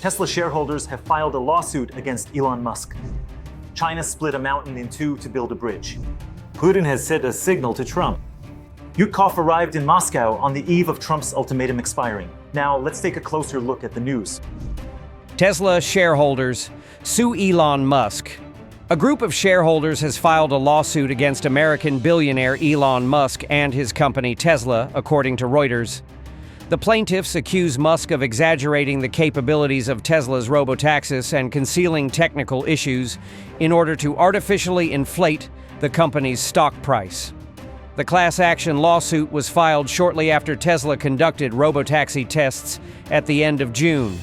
Tesla shareholders have filed a lawsuit against Elon Musk. China split a mountain in two to build a bridge. Putin has sent a signal to Trump. Yutkov arrived in Moscow on the eve of Trump's ultimatum expiring. Now, let's take a closer look at the news. Tesla shareholders sue Elon Musk. A group of shareholders has filed a lawsuit against American billionaire Elon Musk and his company Tesla, according to Reuters. The plaintiffs accuse Musk of exaggerating the capabilities of Tesla's robotaxis and concealing technical issues in order to artificially inflate the company's stock price. The class action lawsuit was filed shortly after Tesla conducted robotaxi tests at the end of June.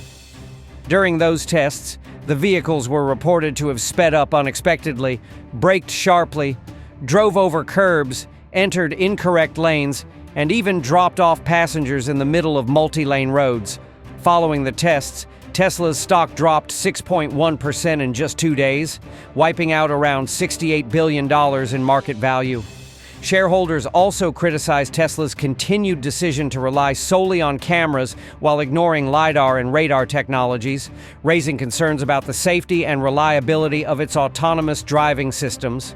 During those tests, the vehicles were reported to have sped up unexpectedly, braked sharply, drove over curbs, entered incorrect lanes, and even dropped off passengers in the middle of multi-lane roads. Following the tests, Tesla's stock dropped 6.1% in just 2 days, wiping out around $68 billion in market value. Shareholders also criticized Tesla's continued decision to rely solely on cameras while ignoring LiDAR and radar technologies, raising concerns about the safety and reliability of its autonomous driving systems.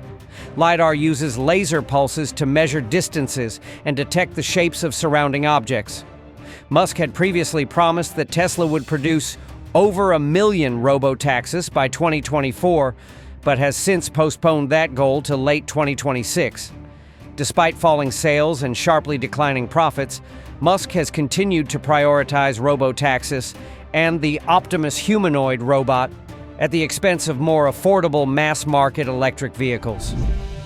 LiDAR uses laser pulses to measure distances and detect the shapes of surrounding objects. Musk had previously promised that Tesla would produce over 1 million robotaxis by 2024, but has since postponed that goal to late 2026. Despite falling sales and sharply declining profits, Musk has continued to prioritize robotaxis and the Optimus humanoid robot at the expense of more affordable mass-market electric vehicles.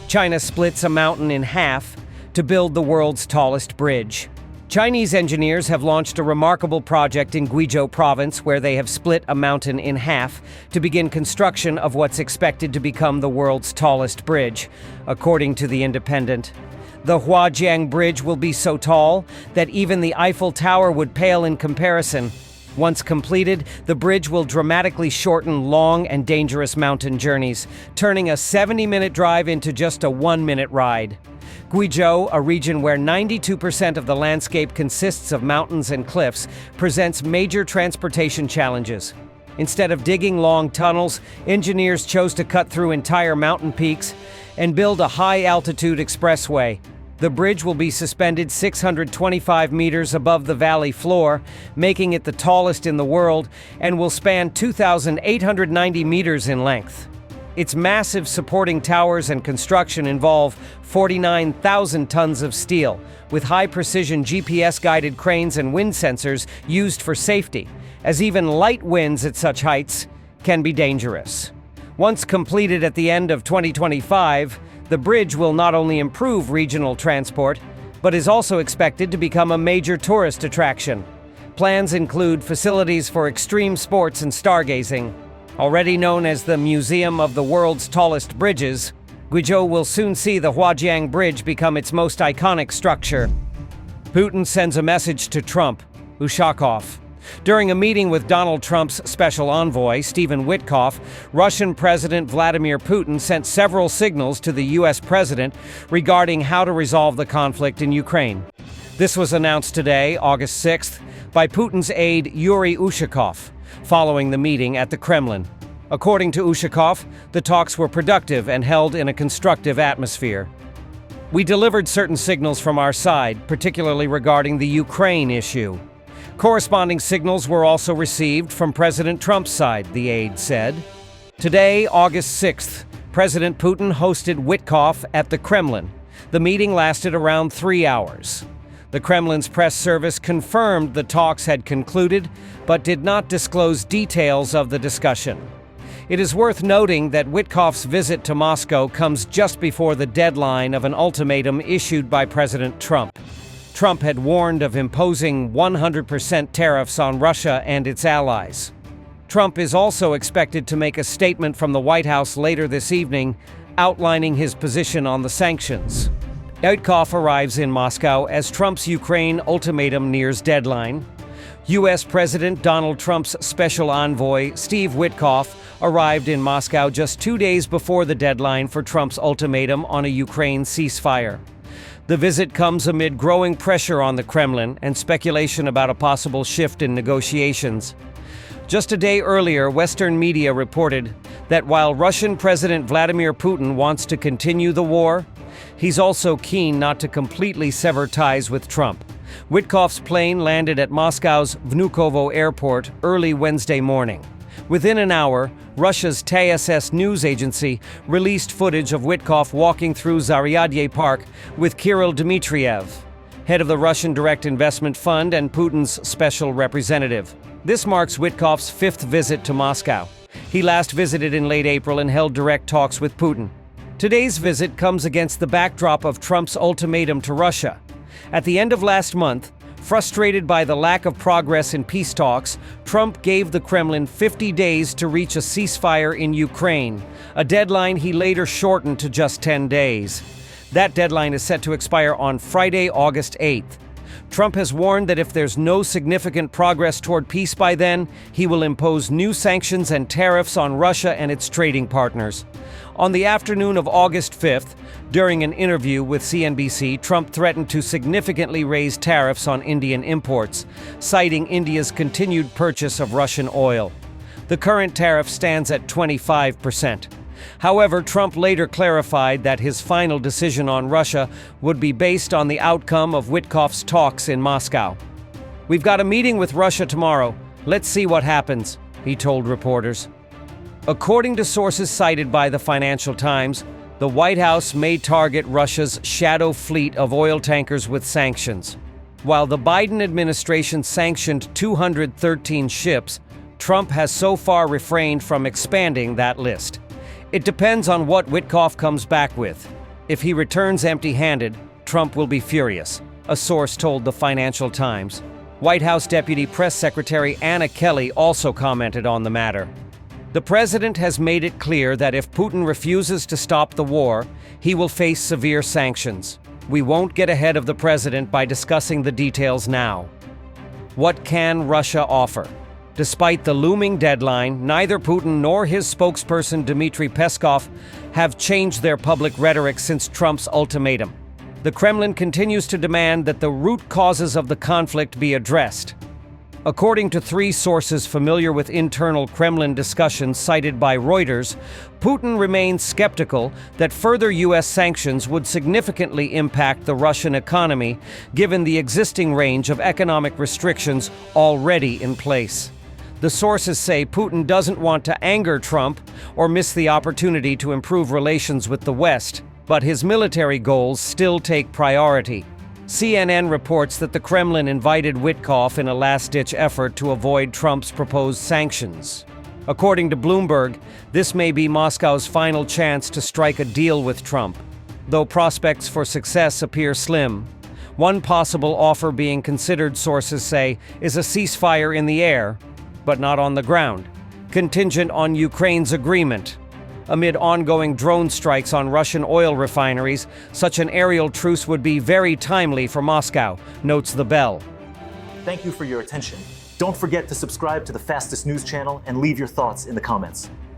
China splits a mountain in half to build the world's tallest bridge. Chinese engineers have launched a remarkable project in Guizhou province where they have split a mountain in half to begin construction of what's expected to become the world's tallest bridge, according to The Independent. The Huajiang Bridge will be so tall that even the Eiffel Tower would pale in comparison. Once completed, the bridge will dramatically shorten long and dangerous mountain journeys, turning a 70-minute drive into just a 1-minute ride. Guizhou, a region where 92% of the landscape consists of mountains and cliffs, presents major transportation challenges. Instead of digging long tunnels, engineers chose to cut through entire mountain peaks and build a high-altitude expressway. The bridge will be suspended 625 meters above the valley floor, making it the tallest in the world, and will span 2,890 meters in length. Its massive supporting towers and construction involve 49,000 tons of steel, with high-precision GPS-guided cranes and wind sensors used for safety, as even light winds at such heights can be dangerous. Once completed at the end of 2025, the bridge will not only improve regional transport, but is also expected to become a major tourist attraction. Plans include facilities for extreme sports and stargazing. Already known as the Museum of the World's Tallest Bridges, Guizhou will soon see the Huajiang Bridge become its most iconic structure. Putin sends a message to Trump, Ushakov. During a meeting with Donald Trump's special envoy, Stephen Witkoff, Russian President Vladimir Putin sent several signals to the U.S. president regarding how to resolve the conflict in Ukraine. This was announced today, August 6th, by Putin's aide Yuri Ushakov, following the meeting at the Kremlin. According to Ushakov, the talks were productive and held in a constructive atmosphere. We delivered certain signals from our side, particularly regarding the Ukraine issue. Corresponding signals were also received from President Trump's side, the aide said. Today, August 6th, President Putin hosted Witkoff at the Kremlin. The meeting lasted around 3 hours. The Kremlin's press service confirmed the talks had concluded, but did not disclose details of the discussion. It is worth noting that Witkoff's visit to Moscow comes just before the deadline of an ultimatum issued by President Trump. Trump had warned of imposing 100% tariffs on Russia and its allies. Trump is also expected to make a statement from the White House later this evening, outlining his position on the sanctions. Witkoff arrives in Moscow as Trump's Ukraine ultimatum nears deadline. U.S. President Donald Trump's special envoy, Steve Witkoff, arrived in Moscow just 2 days before the deadline for Trump's ultimatum on a Ukraine ceasefire. The visit comes amid growing pressure on the Kremlin and speculation about a possible shift in negotiations. Just a day earlier, Western media reported that while Russian President Vladimir Putin wants to continue the war, he's also keen not to completely sever ties with Trump. Witkoff's plane landed at Moscow's Vnukovo airport early Wednesday morning. Within an hour, Russia's TASS news agency released footage of Witkoff walking through Zaryadye Park with Kirill Dmitriev, head of the Russian Direct Investment Fund and Putin's special representative. This marks Witkoff's fifth visit to Moscow. He last visited in late April and held direct talks with Putin. Today's visit comes against the backdrop of Trump's ultimatum to Russia. At the end of last month, frustrated by the lack of progress in peace talks, Trump gave the Kremlin 50 days to reach a ceasefire in Ukraine, a deadline he later shortened to just 10 days. That deadline is set to expire on Friday, August 8th. Trump has warned that if there's no significant progress toward peace by then, he will impose new sanctions and tariffs on Russia and its trading partners. On the afternoon of August 5th, during an interview with CNBC, Trump threatened to significantly raise tariffs on Indian imports, citing India's continued purchase of Russian oil. The current tariff stands at 25%. However, Trump later clarified that his final decision on Russia would be based on the outcome of Witkoff's talks in Moscow. "We've got a meeting with Russia tomorrow. Let's see what happens," he told reporters. According to sources cited by the Financial Times, the White House may target Russia's shadow fleet of oil tankers with sanctions. While the Biden administration sanctioned 213 ships, Trump has so far refrained from expanding that list. It depends on what Witkoff comes back with. If he returns empty-handed, Trump will be furious, a source told the Financial Times. White House Deputy Press Secretary Anna Kelly also commented on the matter. The president has made it clear that if Putin refuses to stop the war, he will face severe sanctions. We won't get ahead of the president by discussing the details now. What can Russia offer? Despite the looming deadline, neither Putin nor his spokesperson Dmitry Peskov have changed their public rhetoric since Trump's ultimatum. The Kremlin continues to demand that the root causes of the conflict be addressed. According to three sources familiar with internal Kremlin discussions cited by Reuters, Putin remains skeptical that further U.S. sanctions would significantly impact the Russian economy, given the existing range of economic restrictions already in place. The sources say Putin doesn't want to anger Trump or miss the opportunity to improve relations with the West, but his military goals still take priority. CNN reports that the Kremlin invited Witkoff in a last-ditch effort to avoid Trump's proposed sanctions. According to Bloomberg, this may be Moscow's final chance to strike a deal with Trump, though prospects for success appear slim. One possible offer being considered, sources say, is a ceasefire in the air, but not on the ground, contingent on Ukraine's agreement. Amid ongoing drone strikes on Russian oil refineries, such an aerial truce would be very timely for Moscow, notes The Bell. Thank you for your attention. Don't forget to subscribe to the Fastest News channel and leave your thoughts in the comments.